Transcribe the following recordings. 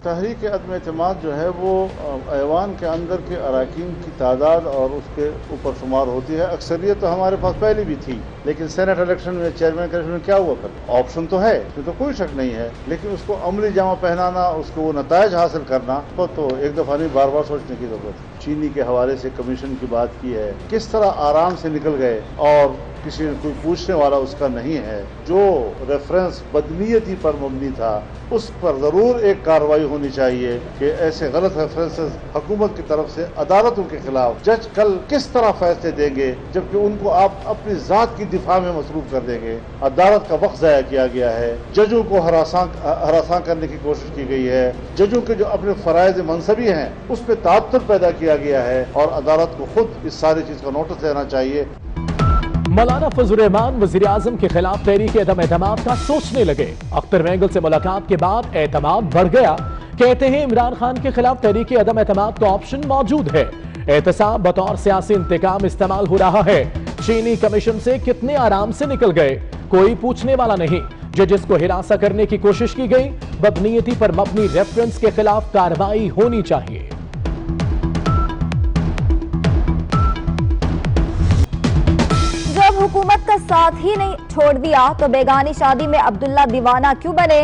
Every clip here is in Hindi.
तहरीक अदम एतमाद जो है वो ऐवान के अंदर के अरकान की तादाद और उसके ऊपर शुमार होती है। अक्सरियत तो हमारे पास पहले भी थी, लेकिन सेनेट इलेक्शन में, चेयरमैन के इलेक्शन में क्या हुआ कर? ऑप्शन तो है, इसमें तो कोई शक नहीं है, लेकिन उसको अमली जामा पहनाना, उसको वो नतायज हासिल करना तो एक दफ़ा नहीं, बार बार सोचने की जरूरत है। चीनी के हवाले से कमीशन की बात की है, किस तरह आराम से निकल गए और किसी ने कोई पूछने वाला उसका नहीं है। जो रेफरेंस बदनीयती पर मबनी था उस पर जरूर एक कार्रवाई होनी चाहिए कि ऐसे गलत रेफरेंसेस हुकूमत की तरफ से अदालतों के खिलाफ जज कल किस तरह फैसले देंगे, जबकि उनको आप अपनी जात की दिफा में मसरूफ कर देंगे। अदालत का वक्त ज़ाया किया गया है, जजों को हरासा करने की कोशिश की गई है, जजों के जो अपने फराइज मनसबी हैं उस पर तात्तुर पैदा किया गया है और अदालत को खुद इस सारी चीज का नोटिस लेना चाहिए। मौलाना फजल रहमान वजीर आजम के खिलाफ तहरीक अदम एतमाद का सोचने लगे। अख्तर मेंगल से मुलाकात के बाद एतमाद बढ़ गया। कहते हैं इमरान खान के खिलाफ तहरीक अदम एतमाद का ऑप्शन मौजूद है। एहतसाब बतौर सियासी इंतकाम इस्तेमाल हो रहा है। चीनी कमीशन से कितने आराम से निकल गए, कोई पूछने वाला नहीं। जजेस को हिरासा करने की कोशिश की गई। बदनीयती पर मबनी रेफरेंस के खिलाफ कार्रवाई होनी चाहिए। हुकूमत का साथ ही नहीं छोड़ दिया तो बेगानी शादी में अब्दुल्ला दीवाना क्यों बने?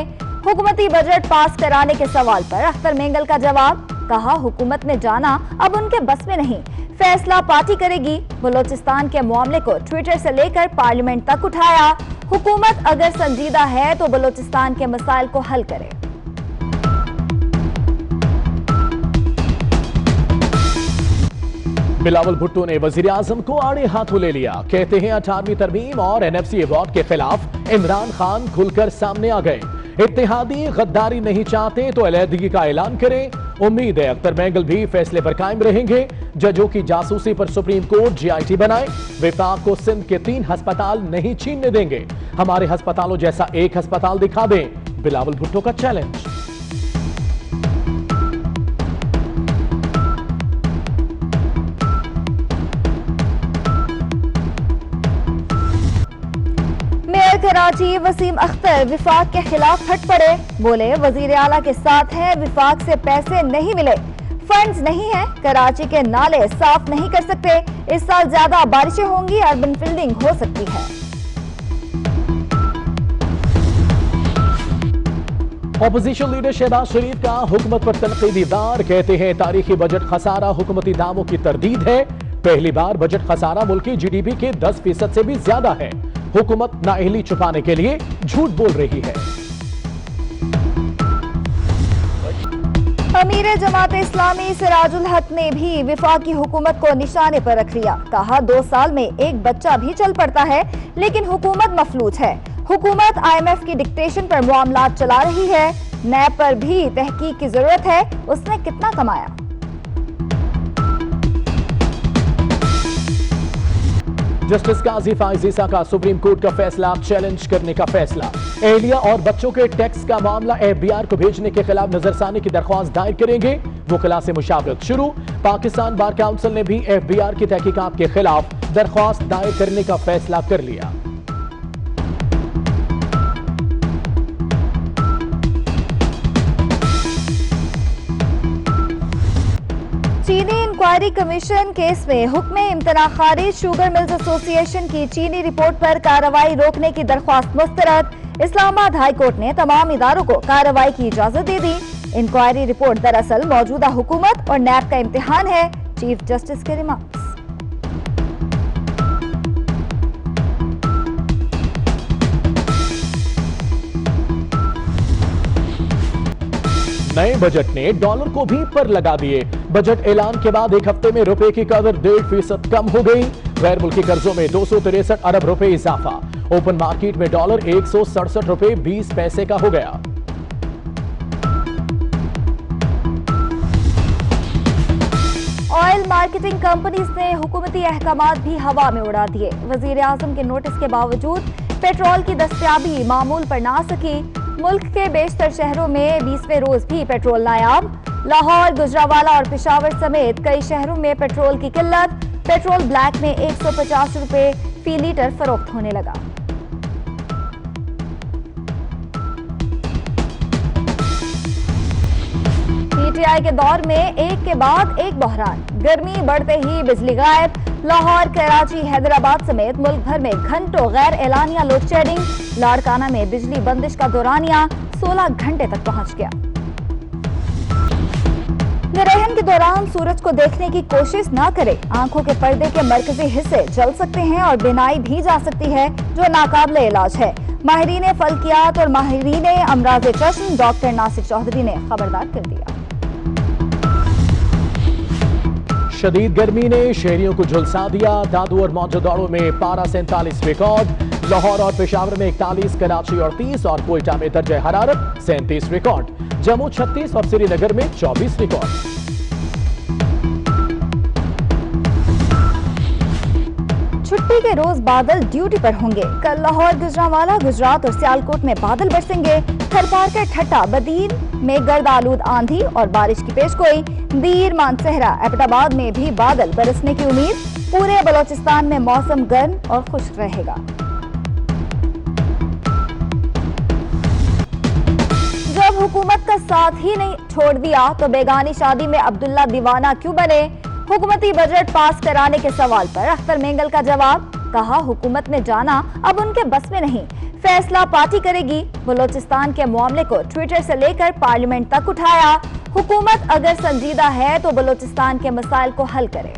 हुकूमती बजट पास कराने के सवाल पर अख्तर मेंगल का जवाब, कहा हुकूमत ने जाना अब उनके बस में नहीं, फैसला पार्टी करेगी। बलोचिस्तान के मामले को ट्विटर से लेकर पार्लियामेंट तक उठाया। हुकूमत अगर संजीदा है तो बलोचिस्तान के मसाइल को हल करे। बिलावल भुट्टो ने वजीर आजम को आड़े हाथों ले लिया। कहते हैं 18वीं तरमीम और NFC अवार्ड के खिलाफ इमरान खान खुलकर सामने आ गए। इत्तेहादी गद्दारी नहीं चाहते तो अलहदगी का ऐलान करें। उम्मीद है अख्तर मेंगल भी फैसले पर कायम रहेंगे। जजों की जासूसी पर सुप्रीम कोर्ट GIT बनाए। विफाक को सिंध के 3 अस्पताल नहीं छीनने देंगे। हमारे अस्पतालों जैसा एक अस्पताल दिखा दें, बिलावल भुट्टो का चैलेंज। कराची वसीम अख्तर विफाक के खिलाफ फट पड़े। बोले वजीर आला के साथ हैं, विफाक से पैसे नहीं मिले, फंड्स नहीं है, कराची के नाले साफ नहीं कर सकते। इस साल ज्यादा बारिशें होंगी, अर्बन फिल्डिंग हो सकती है। ऑपोजिशन लीडर शहबाज शरीफ का हुकूमत पर तनकीदी वार। कहते हैं तारीखी बजट खसारा हुकूमती दावों की तरदीद है। पहली बार बजट खसारा मुल्क की GDP के 10% से भी ज्यादा है। हुकूमत नाअहली छुपाने के लिए झूठ बोल रही है। अमीर जमात इस्लामी सिराजुल हक ने भी वफाकी हुकूमत को निशाने पर रख लिया। कहा 2 साल में एक बच्चा भी चल पड़ता है, लेकिन हुकूमत मफलूज है। हुकूमत IMF की डिक्टेशन पर मामलात चला रही है। नैब पर भी तहकीक की जरूरत है। उसने कितना कमाया? जस्टिस काजी फाइज ईसा का सुप्रीम कोर्ट का फैसला चैलेंज करने का फैसला। एहलिया और बच्चों के टैक्स का मामला FBI को भेजने के खिलाफ नजरसानी की दरख्वास्त दायर करेंगे। वकला से मुशावरत शुरू। पाकिस्तान बार काउंसिल ने भी FBI की तहकीकात के खिलाफ दरख्वास्त दायर करने का फैसला कर लिया। चीनी इंक्वायरी कमीशन केस में हुक्म इम्तना खारिज। शुगर मिल्स एसोसिएशन की चीनी रिपोर्ट पर कार्रवाई रोकने की दरख्वास्त मुस्तरद। इस्लामाबाद हाई कोर्ट ने तमाम इदारों को कार्रवाई की इजाजत दे दी। इंक्वायरी रिपोर्ट दरअसल मौजूदा हुकूमत और नैब का इम्तिहान है, चीफ जस्टिस के रिमार्क्स। नए बजट ने डॉलर को भी पर लगा दिए। बजट ऐलान के बाद एक हफ्ते में रुपए की कदर 1.5% कम हो गई। गैर मुल्की कर्जों में 263 अरब रुपए इजाफा। ओपन मार्केट में डॉलर 167 रुपए 20 पैसे का हो गया। ऑयल मार्केटिंग कंपनीज ने हुकूमती अहकामात भी हवा में उड़ा दिए। वजीर आजम के नोटिस के बावजूद पेट्रोल की दस्तयाबी मामूल पर ना सकी। मुल्क के बेशतर शहरों में 20वें रोज भी पेट्रोल नायाब। लाहौर, गुजरावाला और पेशावर समेत कई शहरों में पेट्रोल की किल्लत। पेट्रोल ब्लैक में 150 रुपए फी लीटर फरोख्त होने लगा। पीजीआई के दौर में एक के बाद एक बहरान, गर्मी बढ़ते ही बिजली गायब। लाहौर, कराची, हैदराबाद समेत मुल्क भर में घंटों गैर एलानिया लोड शेडिंग। लाड़काना में बिजली बंदिश का दौरानिया 16 घंटे तक पहुंच गया। ग्रहण के दौरान सूरज को देखने की कोशिश न करें। आंखों के पर्दे के मरकजी हिस्से जल सकते हैं और बिनाई भी जा सकती है, जो नाकाबिले इलाज है। माहिरीन फल्कियात और माहिरीन अमराज चश्म डॉक्टर नासिर चौधरी ने खबरदार कर दिया। शदीद गर्मी ने शहरियों को झुलसा दिया। दादू और मौजूदाड़ों में पारा 47 रिकॉर्ड। लाहौर और पेशावर में 41, कराची 38 और कोयटा में दर्जे हरारत 37 रिकॉर्ड। जम्मू 36 और श्रीनगर में 24 रिकॉर्ड। छुट्टी के रोज बादल ड्यूटी पर होंगे। कल लाहौर, गुजरांवाला, गुजरात और सियालकोट में बादल बरसेंगे। थरपारकर, ठट्टा, बदीन में गर्द आलूद आंधी और बारिश की पेशगोई। दीर, मानसहरा, एबटाबाद में भी बादल बरसने की उम्मीद। पूरे बलोचिस्तान में मौसम गर्म और खुश्क रहेगा। जब हुकूमत का साथ ही नहीं छोड़ दिया तो बेगानी शादी में अब्दुल्ला दीवाना क्यों बने? हुकूमती बजट पास कराने के सवाल पर अख्तर मेंगल का जवाब, कहा हुकूमत ने जाना अब उनके बस में नहीं, फैसला पार्टी करेगी। बलोचिस्तान के मामले को ट्विटर से लेकर पार्लियामेंट तक उठाया। हुकूमत अगर संजीदा है तो बलोचिस्तान के मसाइल को हल करे।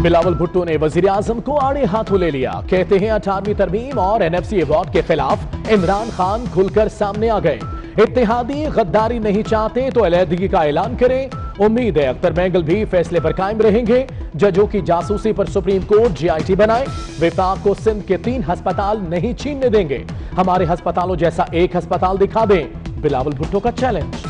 बिलावल भुट्टो ने वजीर आजम को आड़े हाथों ले लिया। कहते हैं 18वीं तरमीम और एनएफसी अवार्ड के खिलाफ इमरान खान खुलकर सामने आ गए। इत्तेहादी गद्दारी नहीं चाहते तो अलहदगी का ऐलान करें। उम्मीद है अख्तर मेंगल भी फैसले पर कायम रहेंगे। जजों की जासूसी पर सुप्रीम कोर्ट जीआईटी बनाए। विफाक को सिंध के 3 अस्पताल नहीं छीनने देंगे। हमारे अस्पतालों जैसा एक अस्पताल दिखा दें, बिलावल भुट्टो का चैलेंज।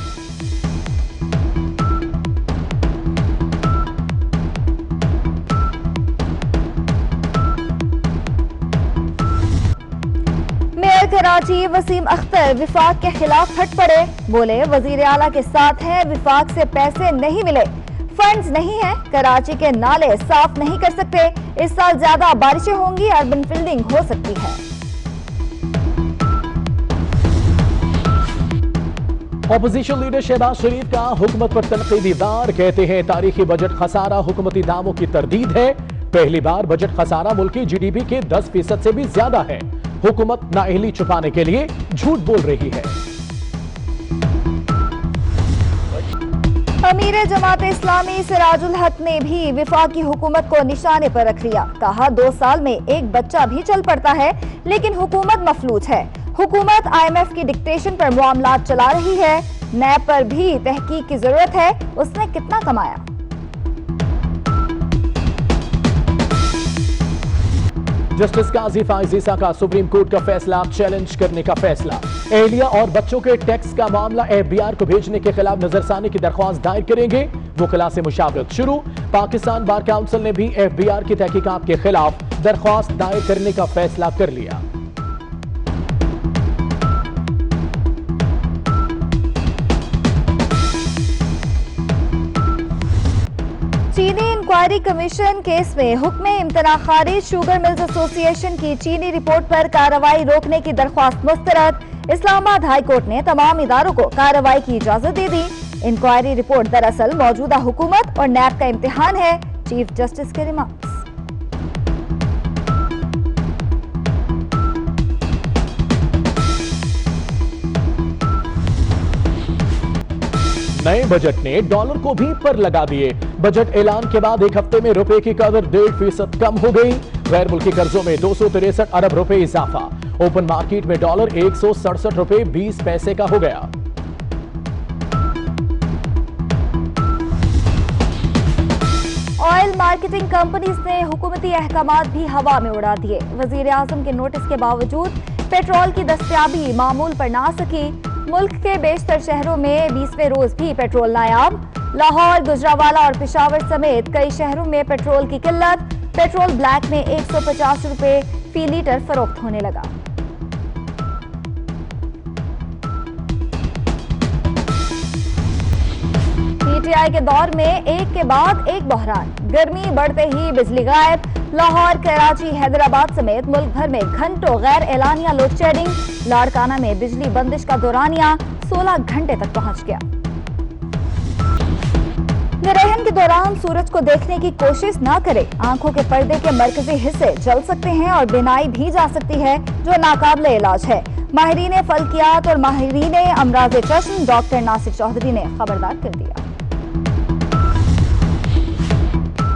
कराची वसीम अख्तर विफाक के खिलाफ फट पड़े। बोले वजीर आला के साथ हैं, विफाक से पैसे नहीं मिले, फंड्स नहीं है, कराची के नाले साफ नहीं कर सकते। इस साल ज्यादा बारिशें होंगी, अर्बन फिल्डिंग हो सकती है। ऑपोजिशन लीडर शहबाज शरीफ का हुकूमत पर तनकीदी वार। कहते हैं तारीखी बजट खसारा हुकूमती दामों की तरदीद है। पहली बार बजट खसारा मुल्क की जीडीपी के 10% से भी ज्यादा है। हुकूमत नाअहली छुपाने के लिए झूठ बोल रही है। अमीर जमात इस्लामी सिराजुल हक ने भी विफाकी हुकूमत को निशाने पर रख लिया। कहा 2 साल में एक बच्चा भी चल पड़ता है, लेकिन हुकूमत मफलूज है। हुकूमत IMF की डिक्टेशन पर मामलात चला रही है। नैब पर भी तहकीक की जरूरत है, उसने कितना कमाया। जस्टिस काजी फाइज ईसा का सुप्रीम कोर्ट का फैसला चैलेंज करने का फैसला। एहलिया और बच्चों के टैक्स का मामला FBI को भेजने के खिलाफ नजरसानी की दरख्वास्त दायर करेंगे। वकीला से मुशावरत शुरू। पाकिस्तान बार काउंसिल ने भी FBI की तहकीकात के खिलाफ दरख्वास्त दायर करने का फैसला कर लिया। चीनी इंक्वायरी कमीशन केस में हुक्म इम्तना खारिज। शुगर मिल्स एसोसिएशन की चीनी रिपोर्ट पर कार्रवाई रोकने की दरख्वास्त मुस्तरद। इस्लामाबाद हाई कोर्ट ने तमाम इदारों को कार्रवाई की इजाजत दे दी। इंक्वायरी रिपोर्ट दरअसल मौजूदा हुकूमत और नैब का इम्तिहान है, चीफ जस्टिस के रिमार्क्स। नए बजट ने डॉलर को भी पर लगा दिए। बजट ऐलान के बाद एक हफ्ते में रुपए की कदर 1.5% कम हो गई। गैर मुल्की कर्जों में 263 अरब रुपए इजाफा। ओपन मार्केट में डॉलर 167 रुपए 20 पैसे का हो गया। ऑयल मार्केटिंग कंपनीज ने हुकूमती अहकामात भी हवा में उड़ा दिए। वजीर आजम के नोटिस के बावजूद पेट्रोल की दस्तयाबी मामूल पर ना सकी। मुल्क के बेशतर शहरों में 20वें रोज भी पेट्रोल नायाब। लाहौर, गुजरांवाला और पेशावर समेत कई शहरों में पेट्रोल की किल्लत। पेट्रोल ब्लैक में 150 रुपए फी लीटर फरोख्त होने लगा। PTI के दौर में एक के बाद एक बहरान। गर्मी बढ़ते ही बिजली गायब। लाहौर, कराची, हैदराबाद समेत मुल्क भर में घंटों गैर एलानिया लोड शेडिंग। लाड़काना में बिजली बंदिश का दौरानिया 16 घंटे तक पहुंच गया। ग्रहण के दौरान सूरज को देखने की कोशिश ना करें। आंखों के पर्दे के मरकजी हिस्से जल सकते हैं और बिनाई भी जा सकती है, जो नाकाबिले इलाज है। माहिरीन फल्कियात और माहिरीन अमराज़े चश्म डॉक्टर नासिर चौधरी ने खबरदार कर दिया।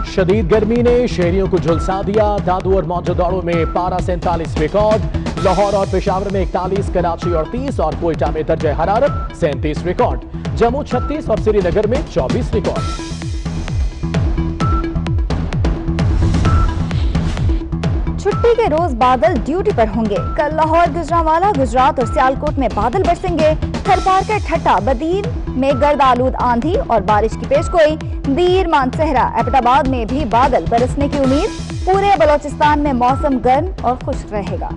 शदीद गर्मी ने शहरियों को झुलसा दिया। दादू और मौजूदाड़ों में पारा 47 रिकॉर्ड। लाहौर और पेशावर में 41, कराची 38 और कोयटा में दर्जे हरारत 37 रिकॉर्ड। जम्मू 36 और श्रीनगर में 24 रिकॉर्ड। छुट्टी के रोज बादल ड्यूटी पर होंगे। कल लाहौर, गुजरांवाला, गुजरात और सियालकोट में बादल बरसेंगे। थरपारकर, ठट्टा, बदीन में गर्द आलूद आंधी और बारिश की पेशगोई। दीर, मानसहरा, एबटाबाद में भी बादल बरसने की उम्मीद। पूरे बलोचिस्तान में मौसम गर्म और खुश्क रहेगा।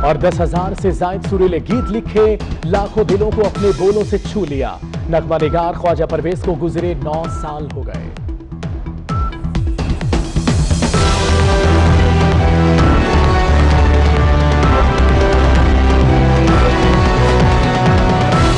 और 10,000 से जायद सुरीले गीत लिखे, लाखों दिलों को अपने बोलों से छू लिया। नगमा निगार ख्वाजा परवेज को गुजरे 9 साल हो गए।